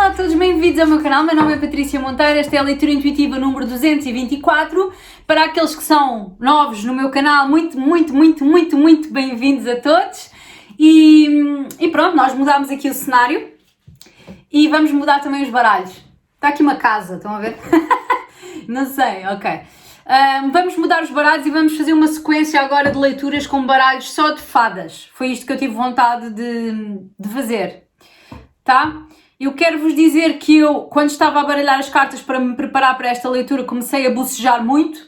Olá a todos, bem-vindos ao meu canal. Meu nome é Patrícia Monteiro, esta é a leitura intuitiva número 224. Para aqueles que são novos no meu canal, muito bem-vindos a todos. E pronto, nós mudámos aqui o cenário e vamos mudar também os baralhos. Está aqui uma casa, estão a ver? Não sei, ok. Vamos mudar os baralhos e vamos fazer uma sequência agora de leituras com baralhos só de fadas. Foi isto que eu tive vontade de fazer, tá? Eu quero vos dizer que eu, quando estava a baralhar as cartas para me preparar para esta leitura, comecei a bocejar muito.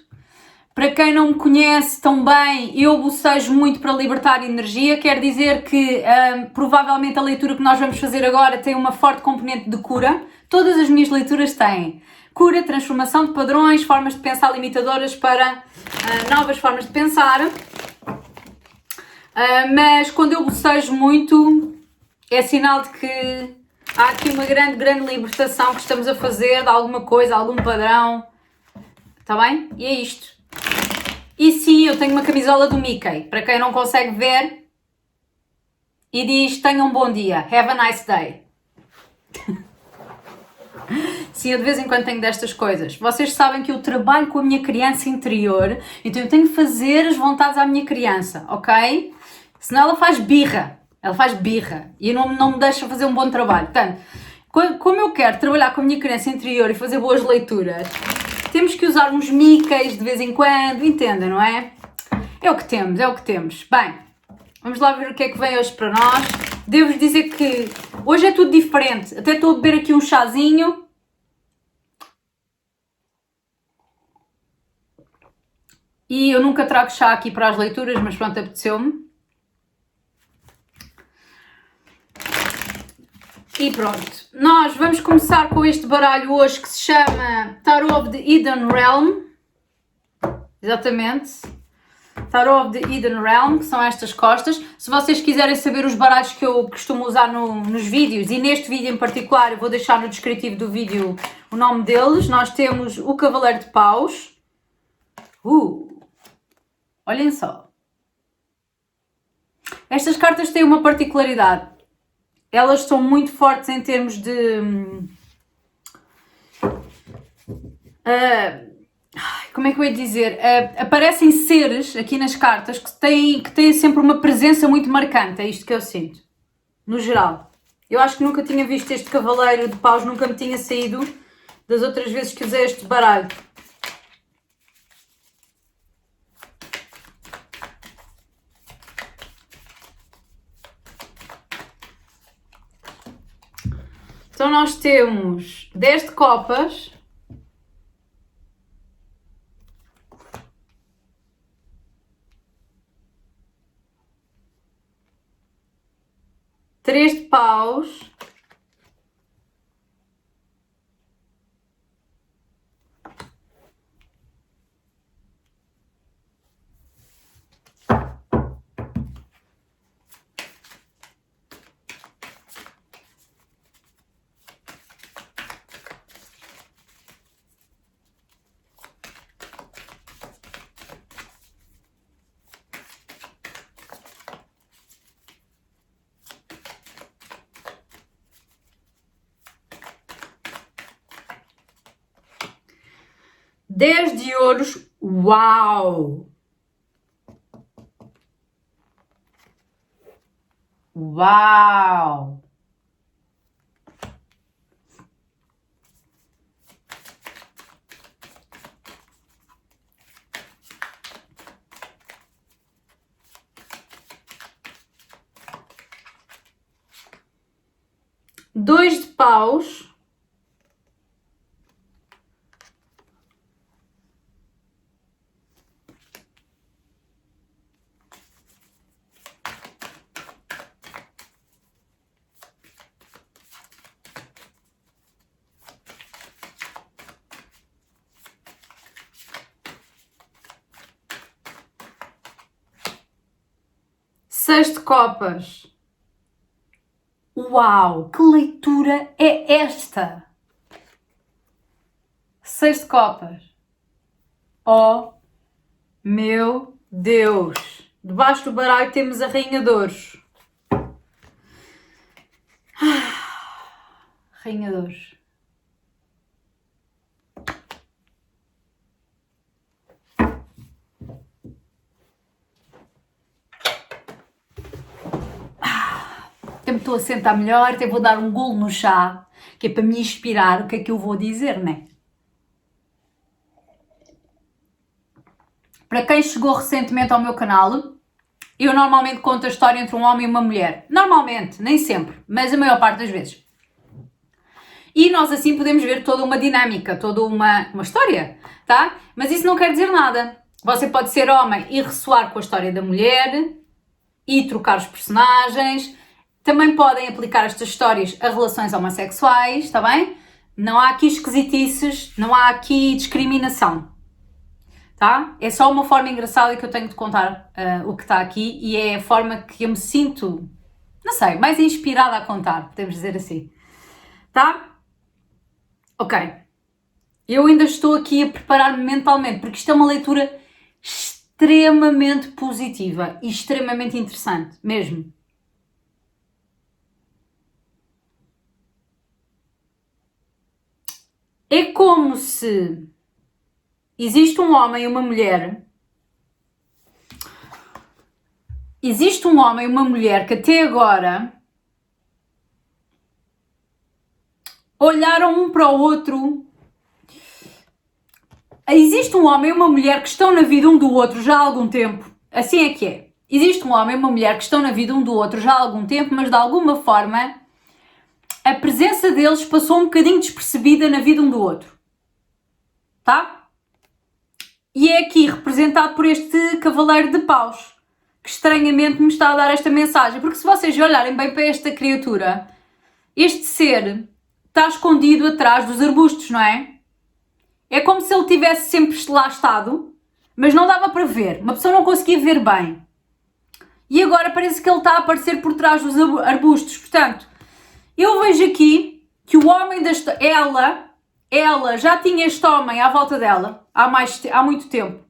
Para quem não me conhece tão bem, eu bocejo muito para libertar energia. Quer dizer que provavelmente a leitura que nós vamos fazer agora tem uma forte componente de cura. Todas as minhas leituras têm cura, transformação de padrões, formas de pensar limitadoras para novas formas de pensar. Mas quando eu bocejo muito, é sinal de que há aqui uma grande libertação que estamos a fazer de alguma coisa, algum padrão. Está bem? E é isto. E sim, eu tenho uma camisola do Mickey, para quem não consegue ver, e diz: tenham um bom dia, have a nice day. Sim, eu de vez em quando tenho destas coisas. Vocês sabem que eu trabalho com a minha criança interior, então eu tenho que fazer as vontades à minha criança, ok? Senão ela faz birra. Ela faz birra e não me deixa fazer um bom trabalho. Portanto, como eu quero trabalhar com a minha criança interior e fazer boas leituras, temos que usar uns Mickeys de vez em quando, entendem, não é? É o que temos, é o que temos. Bem, vamos lá ver o que é que vem hoje para nós. Devo-vos dizer que hoje é tudo diferente. Até estou a beber aqui um chazinho. E eu nunca trago chá aqui para as leituras, mas pronto, apeteceu-me. E pronto, nós vamos começar com este baralho hoje que se chama Tarot of the Hidden Realm. Exatamente. Tarot of the Hidden Realm, que são estas costas. Se vocês quiserem saber os baralhos que eu costumo usar nos vídeos, e neste vídeo em particular, eu vou deixar no descritivo do vídeo o nome deles. Nós temos o Cavaleiro de Paus. Olhem só. Estas cartas têm uma particularidade. Elas são muito fortes em termos de... como é que eu ia dizer? Aparecem seres aqui nas cartas que têm sempre uma presença muito marcante. É isto que eu sinto. No geral. Eu acho que nunca tinha visto este Cavaleiro de Paus. Nunca me tinha saído das outras vezes que usei este baralho. Então nós temos 10 de copas, três de paus, dez de ouros. Uau! Uau! Dois de paus. Seis de copas. Uau! Que leitura é esta? Seis de copas. Oh, meu Deus! Debaixo do baralho temos a Rainha de Ouros. Rainha de Ouros. Até me estou a sentar melhor, até vou dar um golo no chá, que é para me inspirar o que é que eu vou dizer, né? Para quem chegou recentemente ao meu canal, eu normalmente conto a história entre um homem e uma mulher. Normalmente, nem sempre, mas a maior parte das vezes. E nós assim podemos ver toda uma dinâmica, toda uma história, tá? Mas isso não quer dizer nada. Você pode ser homem e ressoar com a história da mulher e trocar os personagens. Também podem aplicar estas histórias a relações homossexuais, está bem? Não há aqui esquisitices, não há aqui discriminação, tá? É só uma forma engraçada que eu tenho de contar o que está aqui e é a forma que eu me sinto, não sei, mais inspirada a contar, podemos dizer assim, tá? Ok. Eu ainda estou aqui a preparar-me mentalmente, porque isto é uma leitura extremamente positiva e extremamente interessante, mesmo. É como se existe um homem e uma mulher. Existe um homem e uma mulher que até agora olharam um para o outro. Existe um homem e uma mulher que estão na vida um do outro já há algum tempo. Assim é que é. Existe um homem e uma mulher que estão na vida um do outro já há algum tempo, mas de alguma forma a presença deles passou um bocadinho despercebida na vida um do outro. Tá? E é aqui representado por este cavaleiro de paus, que estranhamente me está a dar esta mensagem. Porque se vocês olharem bem para esta criatura, este ser está escondido atrás dos arbustos, não é? É como se ele tivesse sempre lá estado, mas não dava para ver. Uma pessoa não conseguia ver bem. E agora parece que ele está a aparecer por trás dos arbustos. Portanto, eu vejo aqui que o homem desta... Ela já tinha este homem à volta dela há muito tempo.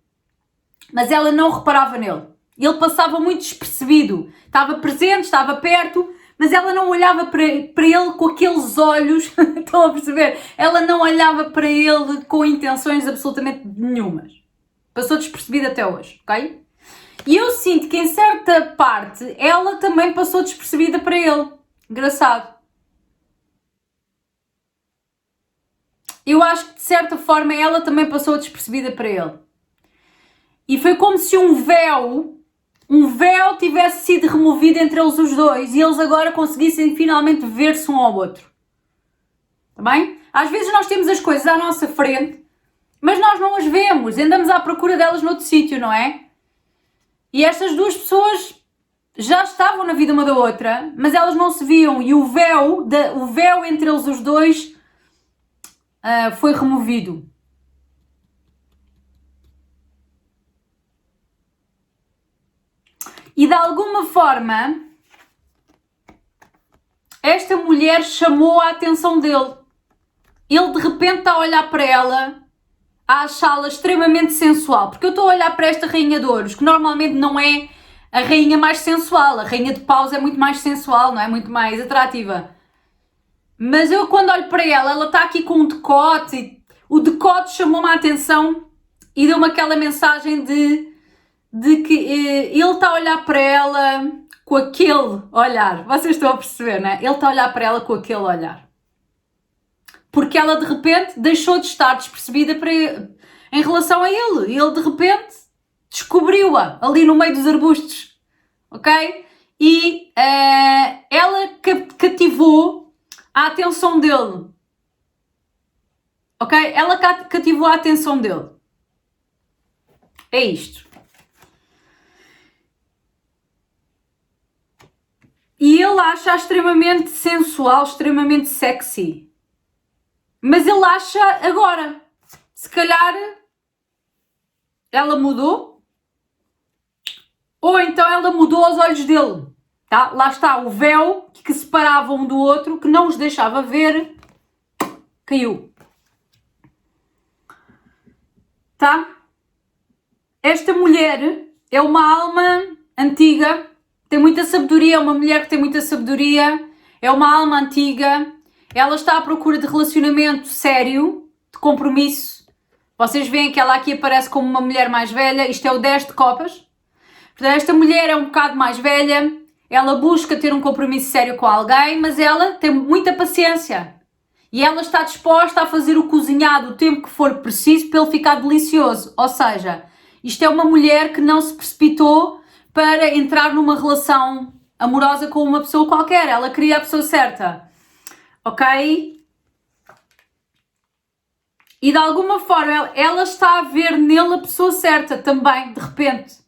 Mas ela não reparava nele. Ele passava muito despercebido. Estava presente, estava perto, mas ela não olhava para ele com aqueles olhos. Estão a perceber? Ela não olhava para ele com intenções absolutamente nenhumas. Passou despercebida até hoje, ok? E eu sinto que em certa parte ela também passou despercebida para ele. Engraçado. Eu acho que de certa forma ela também passou despercebida para ele. E foi como se um véu tivesse sido removido entre eles os dois e eles agora conseguissem finalmente ver-se um ao outro. Está bem? Às vezes nós temos as coisas à nossa frente, mas nós não as vemos, andamos à procura delas noutro sítio, não é? E estas duas pessoas já estavam na vida uma da outra, mas elas não se viam e o véu entre eles os dois foi removido. E de alguma forma, esta mulher chamou a atenção dele. Ele de repente está a olhar para ela, a achá-la extremamente sensual. Porque eu estou a olhar para esta rainha de ouros, que normalmente não é a rainha mais sensual. A rainha de paus é muito mais sensual, não é? Muito mais atrativa. Mas eu quando olho para ela está aqui com um decote. O decote chamou-me a atenção e deu-me aquela mensagem de que ele está a olhar para ela com aquele olhar. Vocês estão a perceber, não é? Ele está a olhar para ela com aquele olhar. Porque ela de repente deixou de estar despercebida em relação a ele. E ele de repente descobriu-a ali no meio dos arbustos. Ok? E ela cativou a atenção dele. Ok? Ela cativou a atenção dele. É isto. E ele acha extremamente sensual, extremamente sexy. Mas ele acha agora. Se calhar ela mudou. Ou então ela mudou aos olhos dele. Tá? Lá está o véu que separava um do outro, que não os deixava ver. Caiu. Tá? Esta mulher é uma alma antiga. Tem muita sabedoria, é uma mulher que tem muita sabedoria, é uma alma antiga, ela está à procura de relacionamento sério, de compromisso. Vocês veem que ela aqui aparece como uma mulher mais velha, isto é o 10 de copas. Portanto, esta mulher é um bocado mais velha, ela busca ter um compromisso sério com alguém, mas ela tem muita paciência. E ela está disposta a fazer o cozinhado o tempo que for preciso para ele ficar delicioso. Ou seja, isto é uma mulher que não se precipitou para entrar numa relação amorosa com uma pessoa qualquer. Ela queria a pessoa certa. Ok? E de alguma forma ela está a ver nele a pessoa certa também, de repente.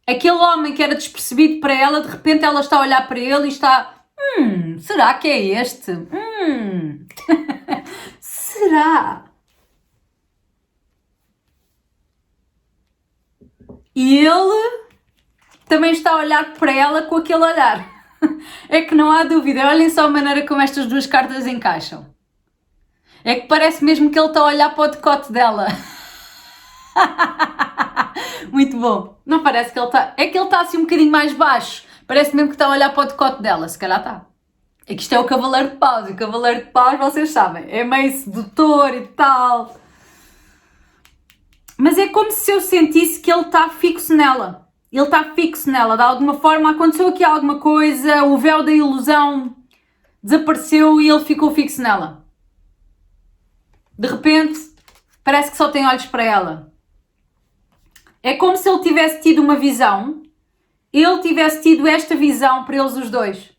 Aquele homem que era despercebido para ela, de repente ela está a olhar para ele e está... será que é este? Será? E ele também está a olhar para ela com aquele olhar. É que não há dúvida. Olhem só a maneira como estas duas cartas encaixam. É que parece mesmo que ele está a olhar para o decote dela. Muito bom. Não parece que ele está... É que ele está assim um bocadinho mais baixo. Parece mesmo que está a olhar para o decote dela. Se calhar está. É que isto é o Cavaleiro de Paus. E o Cavaleiro de Paus, vocês sabem, é meio sedutor e tal. Mas é como se eu sentisse que ele está fixo nela. Ele está fixo nela. De alguma forma aconteceu aqui alguma coisa, o véu da ilusão desapareceu e ele ficou fixo nela. De repente, parece que só tem olhos para ela. É como se ele tivesse tido uma visão, ele tivesse tido esta visão para eles os dois.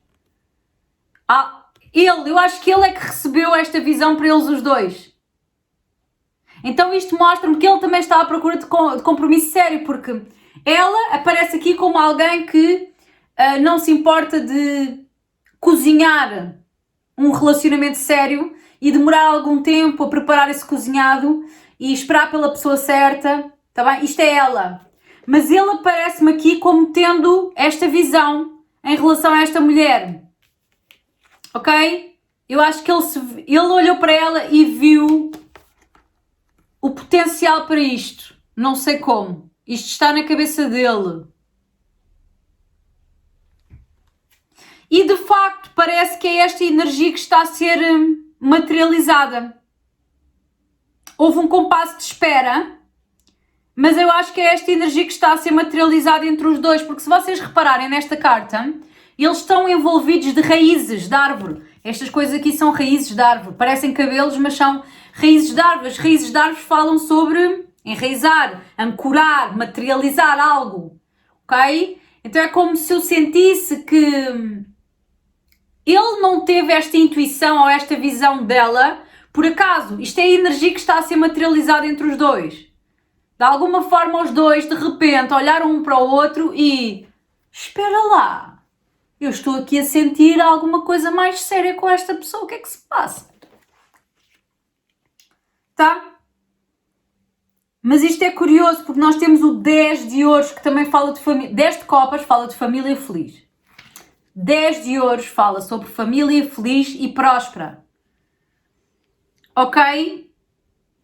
Eu acho que ele é que recebeu esta visão para eles os dois. Então isto mostra-me que ele também está à procura de compromisso sério, porque ela aparece aqui como alguém que não se importa de cozinhar um relacionamento sério e demorar algum tempo a preparar esse cozinhado e esperar pela pessoa certa. Tá bem? Isto é ela. Mas ele aparece-me aqui como tendo esta visão em relação a esta mulher. Ok? Eu acho que ele olhou para ela e viu o potencial para isto. Não sei como. Isto está na cabeça dele. E de facto parece que é esta energia que está a ser materializada. Houve um compasso de espera, mas eu acho que é esta energia que está a ser materializada entre os dois, porque se vocês repararem nesta carta, eles estão envolvidos de raízes de árvore. Estas coisas aqui são raízes de árvore, parecem cabelos, mas são raízes de árvore. As raízes de árvore falam sobre enraizar, ancorar, materializar algo, ok? Então é como se eu sentisse que ele não teve esta intuição ou esta visão dela por acaso. Isto é a energia que está a ser materializada entre os dois. De alguma forma os dois de repente olharam um para o outro e... Espera lá, eu estou aqui a sentir alguma coisa mais séria com esta pessoa, o que é que se passa? Tá? Mas isto é curioso porque nós temos o 10 de ouros que também fala de família. 10 de copas fala de família feliz. 10 de ouros fala sobre família feliz e próspera. Ok?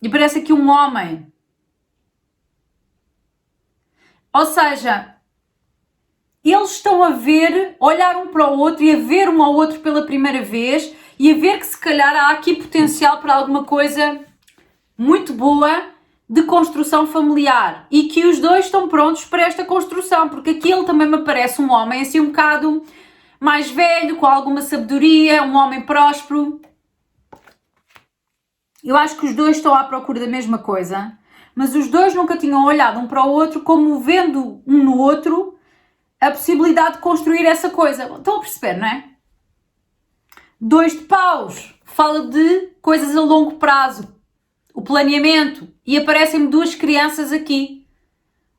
E parece aqui um homem. Ou seja, eles estão a ver, olhar um para o outro e a ver um ao outro pela primeira vez e a ver que se calhar há aqui potencial para alguma coisa muito boa de construção familiar e que os dois estão prontos para esta construção, porque aqui ele também me parece um homem assim um bocado mais velho, com alguma sabedoria, um homem próspero. Eu acho que os dois estão à procura da mesma coisa, mas os dois nunca tinham olhado um para o outro como vendo um no outro a possibilidade de construir essa coisa. Estão a perceber, não é? 2 de paus fala de coisas a longo prazo, o planeamento, e aparecem-me 2 crianças aqui,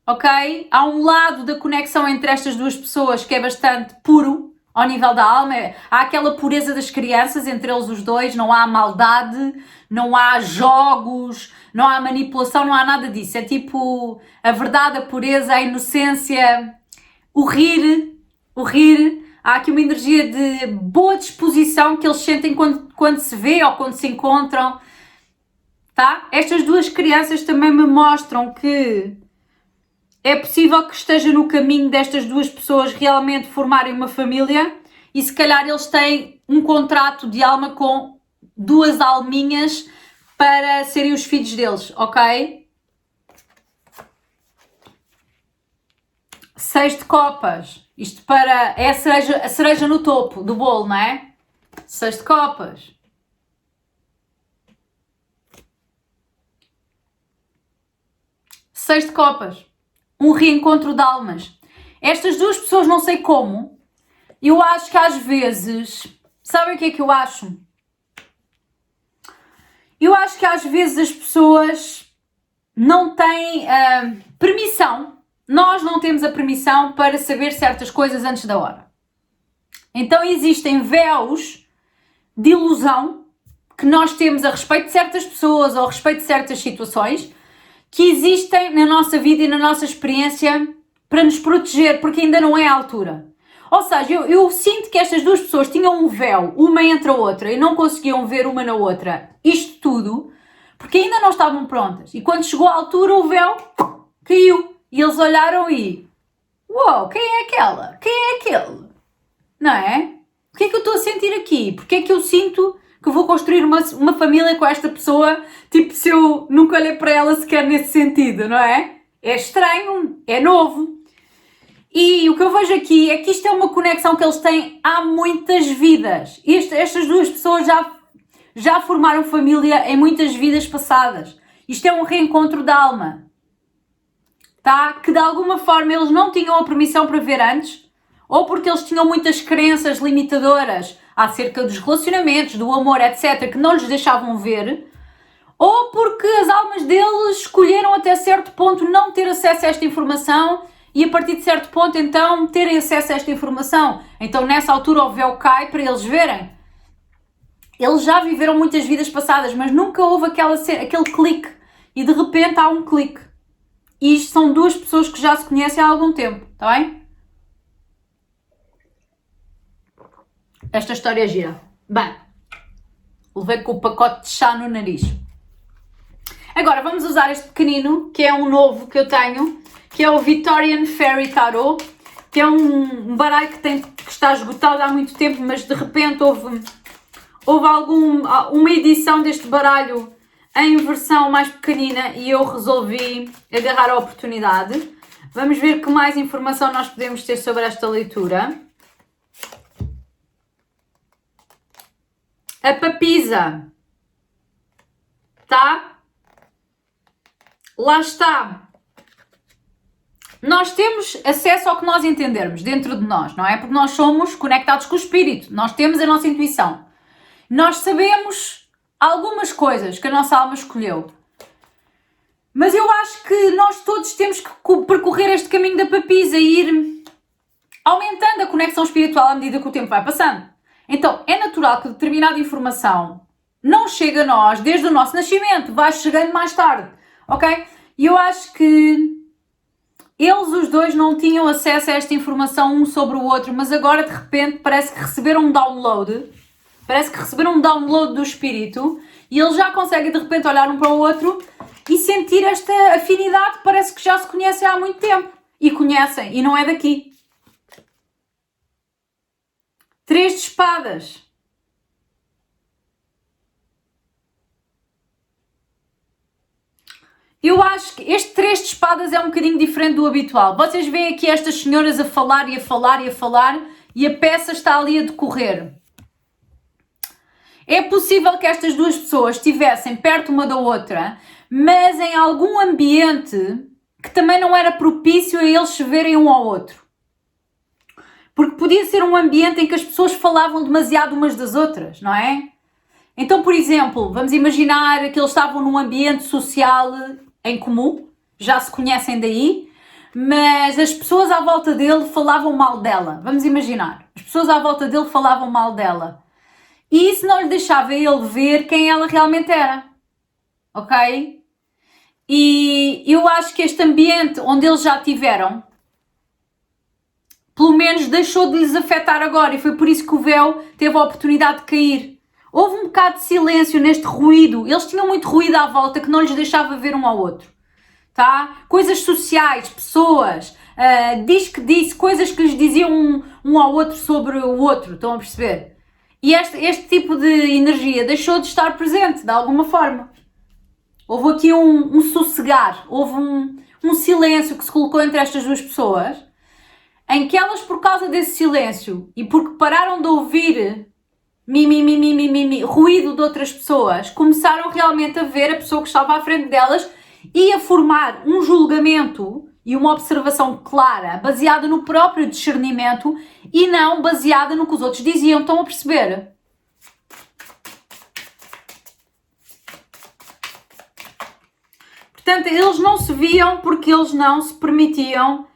ok? Há um lado da conexão entre estas duas pessoas que é bastante puro, ao nível da alma. Há aquela pureza das crianças entre eles os dois, não há maldade, não há jogos, não há manipulação, não há nada disso. É tipo a verdade, a pureza, a inocência, o rir. Há aqui uma energia de boa disposição que eles sentem quando se vê ou quando se encontram. Tá? Estas 2 crianças também me mostram que é possível que esteja no caminho destas 2 pessoas realmente formarem uma família e se calhar eles têm um contrato de alma com duas alminhas para serem os filhos deles, ok? 6 de copas. Isto é a cereja no topo do bolo, não é? 6 de copas. Seis de copas. Um reencontro de almas. Estas duas pessoas, não sei como, eu acho que às vezes... Sabem o que é que eu acho? Eu acho que às vezes as pessoas não têm permissão. Nós não temos a permissão para saber certas coisas antes da hora. Então existem véus de ilusão que nós temos a respeito de certas pessoas ou a respeito de certas situações que existem na nossa vida e na nossa experiência para nos proteger, porque ainda não é a altura. Ou seja, eu sinto que estas duas pessoas tinham um véu, uma entre a outra, e não conseguiam ver uma na outra isto tudo, porque ainda não estavam prontas. E quando chegou a altura, o véu caiu. E eles olharam e... Uou, quem é aquela? Quem é aquele? Não é? O que é que eu estou a sentir aqui? Porque é que eu sinto que vou construir uma família com esta pessoa, tipo, se eu nunca olhei para ela sequer nesse sentido, não é? É estranho, é novo. E o que eu vejo aqui é que isto é uma conexão que eles têm há muitas vidas. Estas duas pessoas já formaram família em muitas vidas passadas. Isto é um reencontro da alma. Tá? Que de alguma forma eles não tinham a permissão para ver antes, ou porque eles tinham muitas crenças limitadoras acerca dos relacionamentos, do amor, etc., que não lhes deixavam ver, ou porque as almas deles escolheram até certo ponto não ter acesso a esta informação e a partir de certo ponto então terem acesso a esta informação. Então nessa altura o véu cai para eles verem. Eles já viveram muitas vidas passadas, mas nunca houve aquele clique e de repente há um clique. E isto são duas pessoas que já se conhecem há algum tempo, está bem? Esta história é gira. Bem, levei com o pacote de chá no nariz. Agora vamos usar este pequenino, que é um novo que eu tenho, que é o Victorian Fairy Tarot, que é um baralho que está esgotado há muito tempo, mas de repente houve uma edição deste baralho em versão mais pequenina e eu resolvi agarrar a oportunidade. Vamos ver que mais informação nós podemos ter sobre esta leitura. A papisa. Tá? Lá está. Nós temos acesso ao que nós entendermos dentro de nós, não é? Porque nós somos conectados com o espírito. Nós temos a nossa intuição. Nós sabemos algumas coisas que a nossa alma escolheu. Mas eu acho que nós todos temos que percorrer este caminho da papisa e ir aumentando a conexão espiritual à medida que o tempo vai passando. Então, é natural que determinada informação não chegue a nós desde o nosso nascimento, vai chegando mais tarde, ok? E eu acho que eles, os dois, não tinham acesso a esta informação um sobre o outro, mas agora, de repente, parece que receberam um download. Parece que receberam um download do espírito e eles já conseguem de repente olhar um para o outro e sentir esta afinidade. Parece que já se conhecem há muito tempo. E conhecem, e não é daqui. 3 de espadas. Eu acho que este 3 de espadas é um bocadinho diferente do habitual. Vocês veem aqui estas senhoras a falar e a falar e a falar e a peça está ali a decorrer. É possível que estas duas pessoas estivessem perto uma da outra, mas em algum ambiente que também não era propício a eles se verem um ao outro. Porque podia ser um ambiente em que as pessoas falavam demasiado umas das outras, não é? Então, por exemplo, vamos imaginar que eles estavam num ambiente social em comum, já se conhecem daí, mas as pessoas à volta dele falavam mal dela. Vamos imaginar, as pessoas à volta dele falavam mal dela. E isso não lhe deixava ele ver quem ela realmente era, ok? E eu acho que este ambiente onde eles já tiveram, pelo menos deixou de lhes afetar agora, e foi por isso que o véu teve a oportunidade de cair. Houve um bocado de silêncio neste ruído, eles tinham muito ruído à volta que não lhes deixava ver um ao outro, tá? Coisas sociais, pessoas, diz que disse, coisas que lhes diziam um ao outro sobre o outro, estão a perceber? E este tipo de energia deixou de estar presente, de alguma forma. Houve aqui um sossegar, houve um silêncio que se colocou entre estas duas pessoas, em que elas, por causa desse silêncio e porque pararam de ouvir ruído de outras pessoas, começaram realmente a ver a pessoa que estava à frente delas e a formar um julgamento e uma observação clara, baseada no próprio discernimento e não baseada no que os outros diziam. Estão a perceber? Portanto, eles não se viam porque eles não se permitiam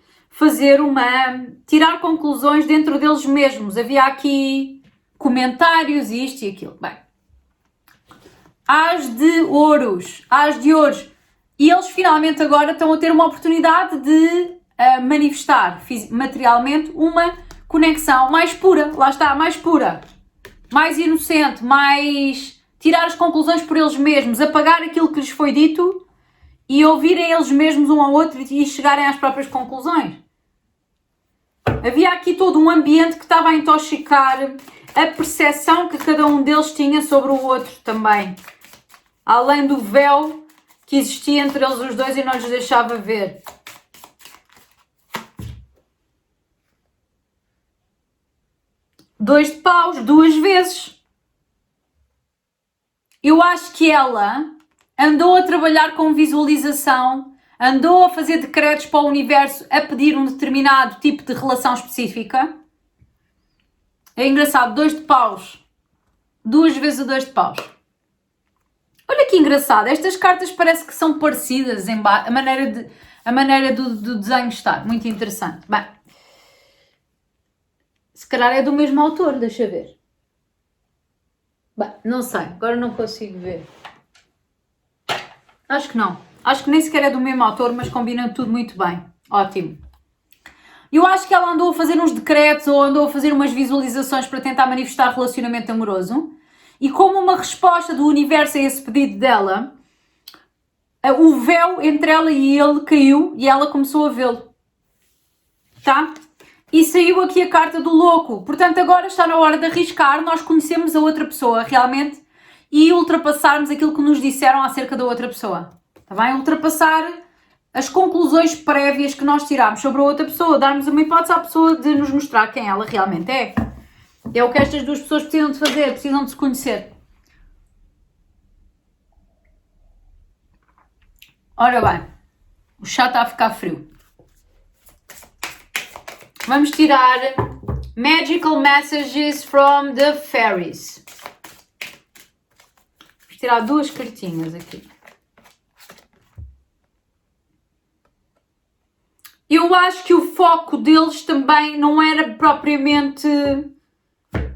tirar conclusões dentro deles mesmos. Havia aqui comentários, isto e aquilo. Bem, as de ouros. E eles finalmente agora estão a ter uma oportunidade de manifestar materialmente uma conexão mais pura. Lá está, mais pura. Mais inocente, mais tirar as conclusões por eles mesmos, apagar aquilo que lhes foi dito e ouvirem eles mesmos um ao outro e chegarem às próprias conclusões. Havia aqui todo um ambiente que estava a intoxicar a percepção que cada um deles tinha sobre o outro também. Além do véu que existia entre eles os dois e não lhes deixava ver. Dois de paus, duas vezes. Eu acho que ela andou a trabalhar com visualização, andou a fazer decretos para o universo a pedir um determinado tipo de relação específica. É engraçado, dois de paus. Duas vezes o dois de paus. Olha que engraçado, estas cartas parece que são parecidas a maneira do desenho estar. Muito interessante. Bem, se calhar é do mesmo autor, deixa ver. Bem, não sei, agora não consigo ver. Acho que não. Acho que nem sequer é do mesmo autor, mas combina tudo muito bem. Ótimo. Eu acho que ela andou a fazer uns decretos ou andou a fazer umas visualizações para tentar manifestar relacionamento amoroso. E como uma resposta do universo a esse pedido dela, o véu entre ela e ele caiu e ela começou a vê-lo. Tá? E saiu aqui a carta do louco. Portanto, agora está na hora de arriscar, nós conhecemos a outra pessoa realmente e ultrapassarmos aquilo que nos disseram acerca da outra pessoa. Está bem? Ultrapassar as conclusões prévias que nós tiramos sobre a outra pessoa, darmos uma hipótese à pessoa de nos mostrar quem ela realmente é. É o que estas duas pessoas precisam de fazer, precisam de se conhecer. Ora bem, o chá está a ficar frio. Vamos tirar Magical Messages from the Fairies. Vamos tirar duas cartinhas aqui. Eu acho que o foco deles também não era propriamente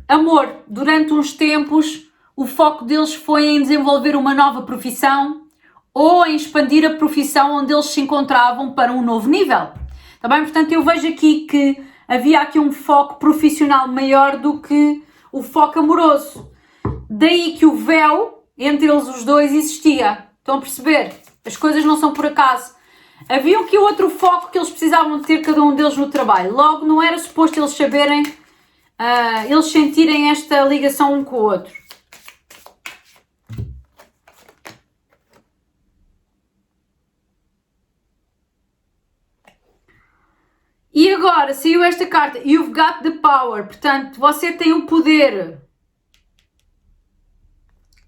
amor. Durante uns tempos, o foco deles foi em desenvolver uma nova profissão ou em expandir a profissão onde eles se encontravam para um novo nível. Tá bem? Portanto, eu vejo aqui que havia aqui um foco profissional maior do que o foco amoroso. Daí que o véu entre eles os dois existia. Estão a perceber? As coisas não são por acaso. Havia aqui outro foco que eles precisavam de ter cada um deles no trabalho. Logo, não era suposto eles saberem, eles sentirem esta ligação um com o outro. E agora saiu esta carta, You've got the power, portanto, você tem o poder.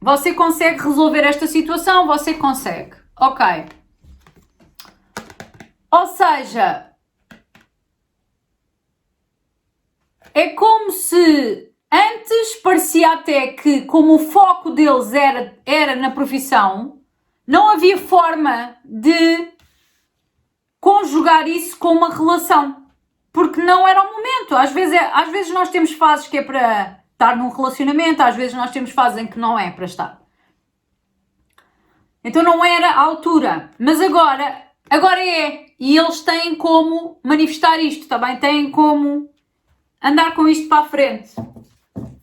Você consegue resolver esta situação, você consegue. Ok. Ou seja, é como se antes parecia até que, como o foco deles era na profissão, não havia forma de conjugar isso com uma relação. Porque não era o momento. Às vezes nós temos fases que é para estar num relacionamento, às vezes nós temos fases em que não é para estar. Então não era a altura. Mas agora é. E eles têm como manifestar isto, tá bem? Têm como andar com isto para a frente.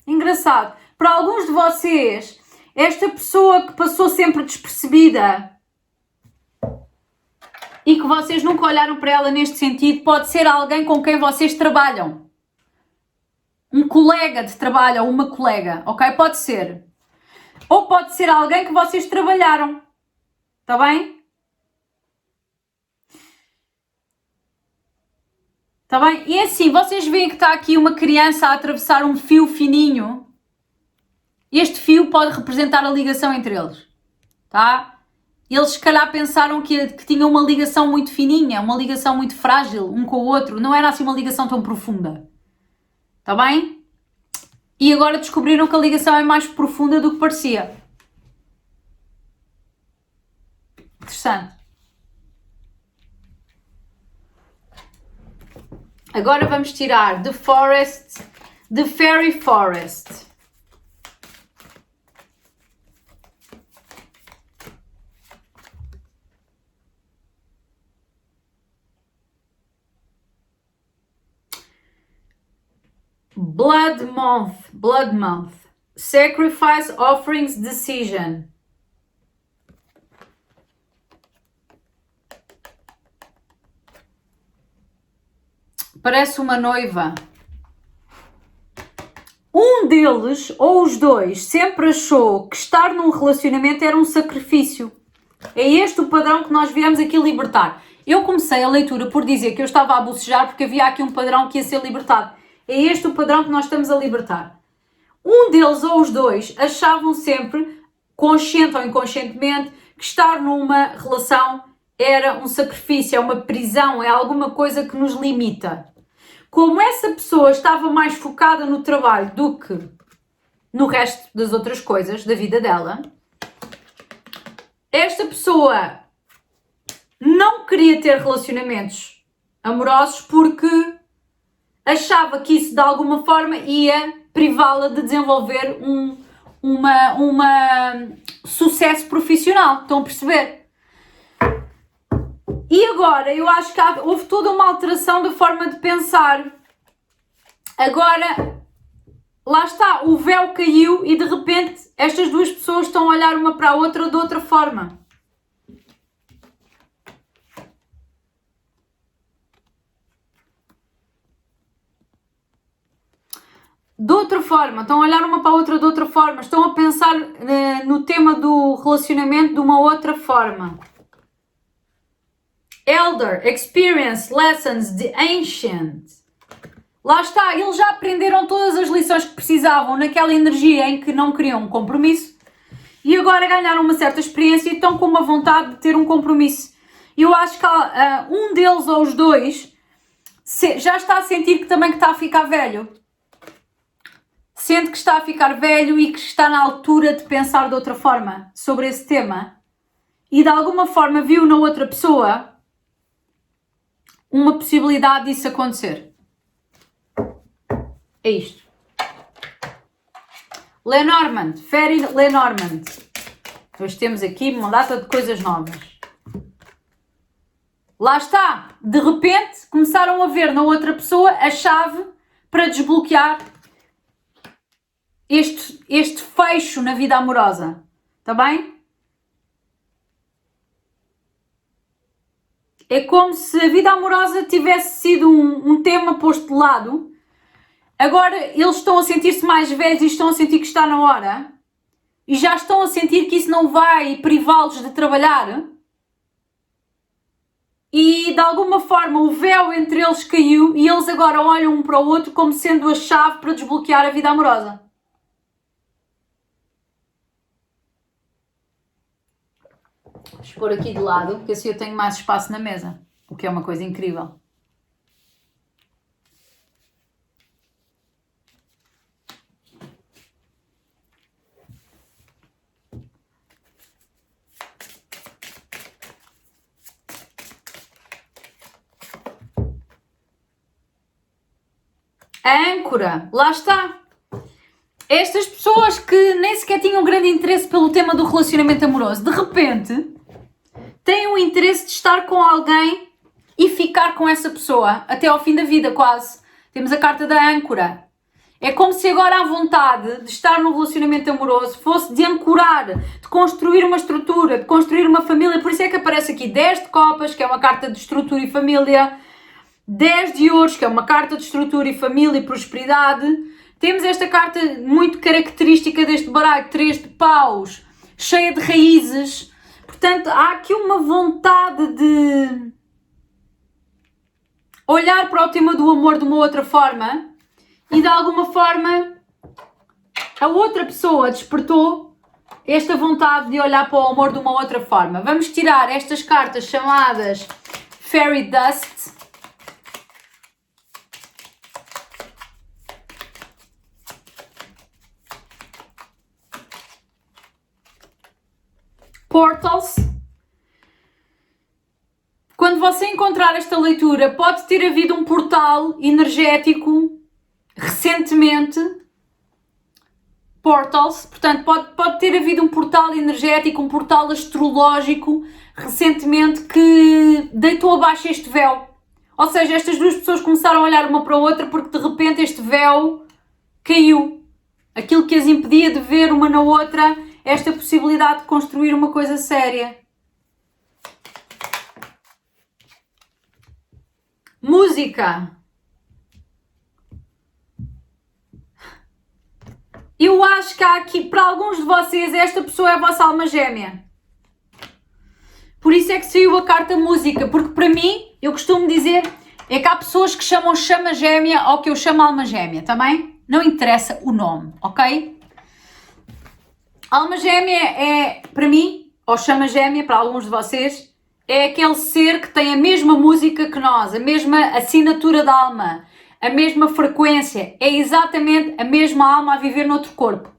Engraçado. Para alguns de vocês, esta pessoa que passou sempre despercebida e que vocês nunca olharam para ela neste sentido, pode ser alguém com quem vocês trabalham. um colega de trabalho ou uma colega, ok? Pode ser. Ou pode ser alguém que vocês trabalharam, está bem? Está bem? E é assim, vocês veem que está aqui uma criança a atravessar um fio fininho. Este fio pode representar a ligação entre eles, tá? Eles se calhar pensaram que tinham uma ligação muito fininha, uma ligação muito frágil um com o outro. Não era assim uma ligação tão profunda, está bem? E agora descobriram que a ligação é mais profunda do que parecia. Interessante. Agora vamos tirar The Forest, The Fairy Forest. Blood Month, Sacrifice Offerings Decision. Parece uma noiva. Um deles, ou os dois, sempre achou que estar num relacionamento era um sacrifício. É este o padrão que nós viemos aqui libertar. Eu comecei a leitura por dizer que eu estava a bocejar porque havia aqui um padrão que ia ser libertado. É este o padrão que nós estamos a libertar. Um deles ou os dois achavam sempre, consciente ou inconscientemente, que estar numa relação era um sacrifício, é uma prisão, é alguma coisa que nos limita. Como essa pessoa estava mais focada no trabalho do que no resto das outras coisas da vida dela, esta pessoa não queria ter relacionamentos amorosos porque achava que isso de alguma forma ia privá-la de desenvolver um sucesso profissional. Estão a perceber? E agora eu acho que houve toda uma alteração da forma de pensar. Agora, lá está, o véu caiu e de repente estas duas pessoas estão a olhar uma para a outra de outra forma. De outra forma, estão a olhar uma para a outra de outra forma, estão a pensar no tema do relacionamento de uma outra forma. Elder, experience, lessons, the ancient. Lá está, eles já aprenderam todas as lições que precisavam naquela energia em que não queriam um compromisso e agora ganharam uma certa experiência e estão com uma vontade de ter um compromisso. Eu acho que um deles ou os dois já está a sentir que também que está a ficar velho. Sente que está a ficar velho e que está na altura de pensar de outra forma sobre esse tema e de alguma forma viu na outra pessoa uma possibilidade disso acontecer. É isto. Lenormand, Fairy Lenormand. Hoje temos aqui uma data de coisas novas. Lá está. De repente começaram a ver na outra pessoa a chave para desbloquear este fecho na vida amorosa. Está bem? É como se a vida amorosa tivesse sido um tema posto de lado. Agora eles estão a sentir-se mais velhos e estão a sentir que está na hora. E já estão a sentir que isso não vai privá-los de trabalhar. E de alguma forma o véu entre eles caiu e eles agora olham um para o outro como sendo a chave para desbloquear a vida amorosa. Vou pôr aqui de lado, porque assim eu tenho mais espaço na mesa, o que é uma coisa incrível. A âncora, lá está. Estas pessoas que nem sequer tinham grande interesse pelo tema do relacionamento amoroso, de repente têm o interesse de estar com alguém e ficar com essa pessoa até ao fim da vida, quase. Temos a carta da âncora. É como se agora a vontade de estar num relacionamento amoroso fosse de ancorar, de construir uma estrutura, de construir uma família. Por isso é que aparece aqui 10 de copas, que é uma carta de estrutura e família. 10 de ouros, que é uma carta de estrutura e família e prosperidade. Temos esta carta muito característica deste baralho, 3 de paus, cheia de raízes. Portanto, há aqui uma vontade de olhar para o tema do amor de uma outra forma e de alguma forma a outra pessoa despertou esta vontade de olhar para o amor de uma outra forma. Vamos tirar estas cartas chamadas Fairy Dust. Portals. Quando você encontrar esta leitura, pode ter havido um portal energético recentemente. Portals, portanto, pode ter havido um portal energético, um portal astrológico recentemente que deitou abaixo este véu. Ou seja, estas duas pessoas começaram a olhar uma para a outra porque de repente este véu caiu. Aquilo que as impedia de ver uma na outra, esta possibilidade de construir uma coisa séria. Música. Eu acho que há aqui, para alguns de vocês, esta pessoa é a vossa alma gêmea. Por isso é que saiu a carta música, porque para mim, eu costumo dizer, é que há pessoas que chamam chama gêmea ou que eu chamo alma gêmea, também? Não interessa o nome, ok? Alma gêmea é, para mim, ou chama gêmea, para alguns de vocês, é aquele ser que tem a mesma música que nós, a mesma assinatura da alma, a mesma frequência, é exatamente a mesma alma a viver noutro corpo.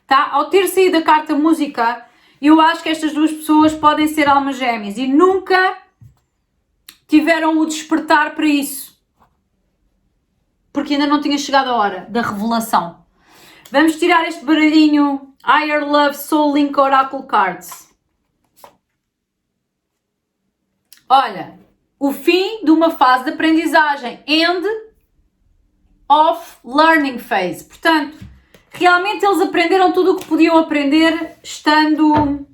Tá? Ao ter saído a carta música, eu acho que estas duas pessoas podem ser almas gêmeas e nunca tiveram o despertar para isso. Porque ainda não tinha chegado a hora da revelação. Vamos tirar este baralhinho Higher Love Soul Link Oracle Cards. Olha, o fim de uma fase de aprendizagem. End of Learning Phase. Portanto, realmente eles aprenderam tudo o que podiam aprender estando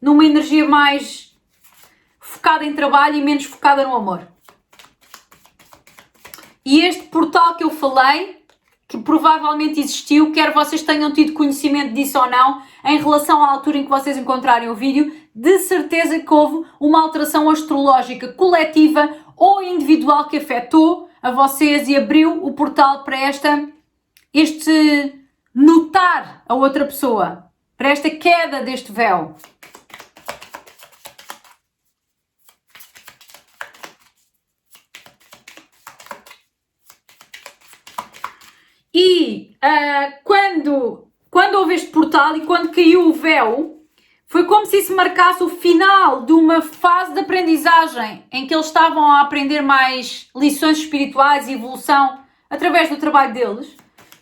numa energia mais focada em trabalho e menos focada no amor. E este portal que eu falei, que provavelmente existiu, quer vocês tenham tido conhecimento disso ou não, em relação à altura em que vocês encontrarem o vídeo, de certeza que houve uma alteração astrológica coletiva ou individual que afetou a vocês e abriu o portal para este notar a outra pessoa, para esta queda deste véu. E quando houve este portal e quando caiu o véu, foi como se isso marcasse o final de uma fase de aprendizagem em que eles estavam a aprender mais lições espirituais e evolução através do trabalho deles.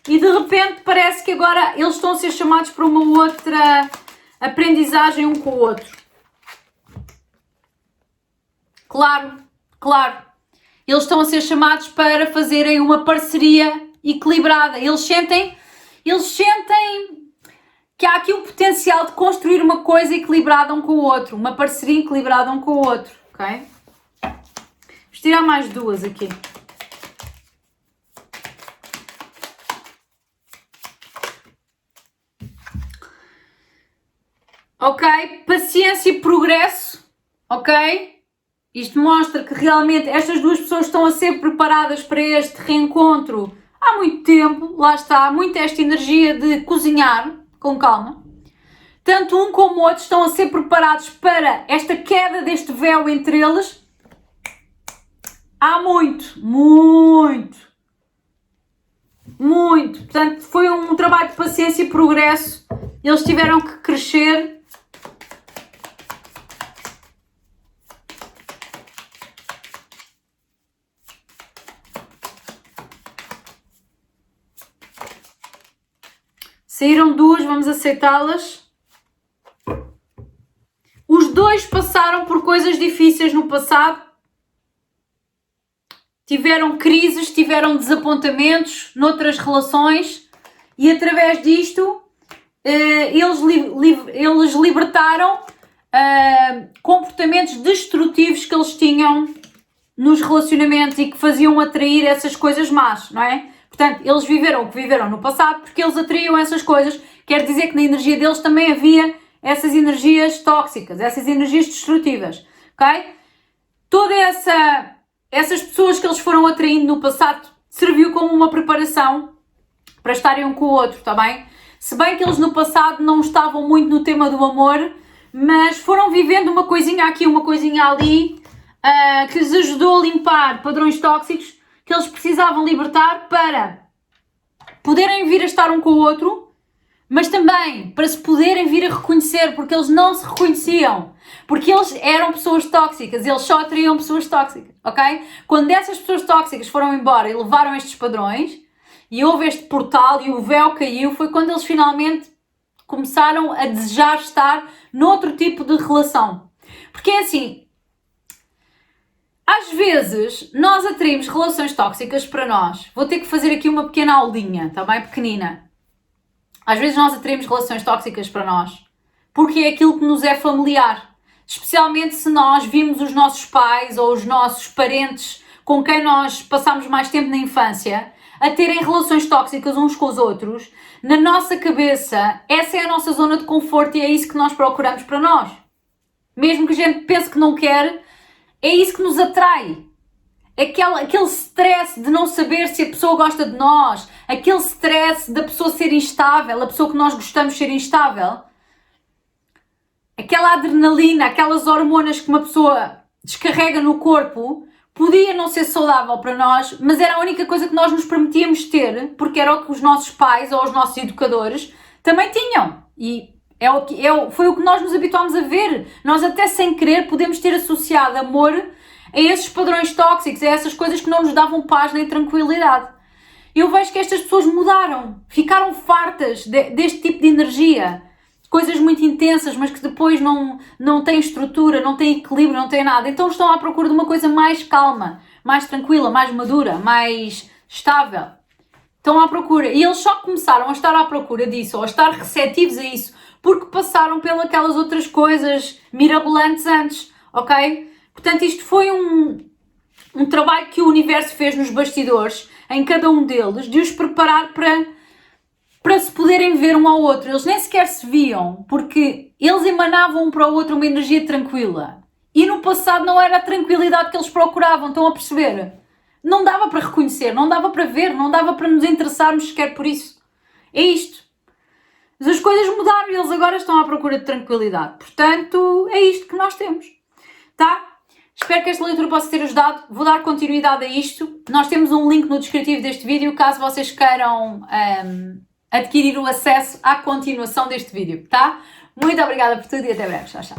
E de repente parece que agora eles estão a ser chamados para uma outra aprendizagem um com o outro. Claro, claro. Eles estão a ser chamados para fazerem uma parceria equilibrada. Eles sentem que há aqui o potencial de construir uma coisa equilibrada um com o outro, uma parceria equilibrada um com o outro, ok? Vamos tirar mais duas aqui. Ok, paciência e progresso, ok? Isto mostra que realmente estas duas pessoas estão a ser preparadas para este reencontro há muito tempo, lá está, muito esta energia de cozinhar com calma. Tanto um como o outro estão a ser preparados para esta queda deste véu entre eles há muito. Portanto, foi um trabalho de paciência e progresso. Eles tiveram que crescer. Saíram duas, vamos aceitá-las. Os dois passaram por coisas difíceis no passado. Tiveram crises, tiveram desapontamentos noutras relações e através disto eles libertaram comportamentos destrutivos que eles tinham nos relacionamentos e que faziam atrair essas coisas más, não é? Portanto, eles viveram o que viveram no passado porque eles atraíam essas coisas, quer dizer que na energia deles também havia essas energias tóxicas, essas energias destrutivas, ok? Toda essas pessoas que eles foram atraindo no passado serviu como uma preparação para estarem um com o outro, está bem? Se bem que eles no passado não estavam muito no tema do amor, mas foram vivendo uma coisinha aqui, uma coisinha ali, que lhes ajudou a limpar padrões tóxicos que eles precisavam libertar para poderem vir a estar um com o outro, mas também para se poderem vir a reconhecer, porque eles não se reconheciam, porque eles eram pessoas tóxicas, eles só atraíam pessoas tóxicas, ok? Quando essas pessoas tóxicas foram embora e levaram estes padrões, e houve este portal e o véu caiu, foi quando eles finalmente começaram a desejar estar noutro tipo de relação. Porque é assim, às vezes nós atraímos relações tóxicas para nós. Vou ter que fazer aqui uma pequena aulinha, está bem pequenina. Às vezes nós atraímos relações tóxicas para nós porque é aquilo que nos é familiar. Especialmente se nós vimos os nossos pais ou os nossos parentes com quem nós passámos mais tempo na infância a terem relações tóxicas uns com os outros. Na nossa cabeça, essa é a nossa zona de conforto e é isso que nós procuramos para nós. Mesmo que a gente pense que não quer, é isso que nos atrai. Aquele stress de não saber se a pessoa gosta de nós, aquele stress da pessoa ser instável, a pessoa que nós gostamos ser instável, aquela adrenalina, aquelas hormonas que uma pessoa descarrega no corpo, podia não ser saudável para nós, mas era a única coisa que nós nos permitíamos ter, porque era o que os nossos pais ou os nossos educadores também tinham. E foi o que nós nos habituámos a ver. Nós até sem querer podemos ter associado amor a esses padrões tóxicos, a essas coisas que não nos davam paz nem tranquilidade. Eu vejo que estas pessoas mudaram, ficaram fartas deste tipo de energia. Coisas muito intensas, mas que depois não têm estrutura, não têm equilíbrio, não têm nada. Então estão à procura de uma coisa mais calma, mais tranquila, mais madura, mais estável. Estão à procura. E eles só começaram a estar à procura disso, ou a estar receptivos a isso, porque passaram pelas outras coisas mirabolantes antes, ok? Portanto, isto foi um trabalho que o universo fez nos bastidores, em cada um deles, de os preparar para se poderem ver um ao outro. Eles nem sequer se viam, porque eles emanavam um para o outro uma energia tranquila. E no passado não era a tranquilidade que eles procuravam, estão a perceber? Não dava para reconhecer, não dava para ver, não dava para nos interessarmos sequer por isso. É isto. Mas as coisas mudaram e eles agora estão à procura de tranquilidade. Portanto, é isto que nós temos. Tá? Espero que esta leitura possa ter ajudado. Vou dar continuidade a isto. Nós temos um link no descritivo deste vídeo, caso vocês queiram adquirir o acesso à continuação deste vídeo, tá? Muito obrigada por tudo e até breve. Tchau, tchau.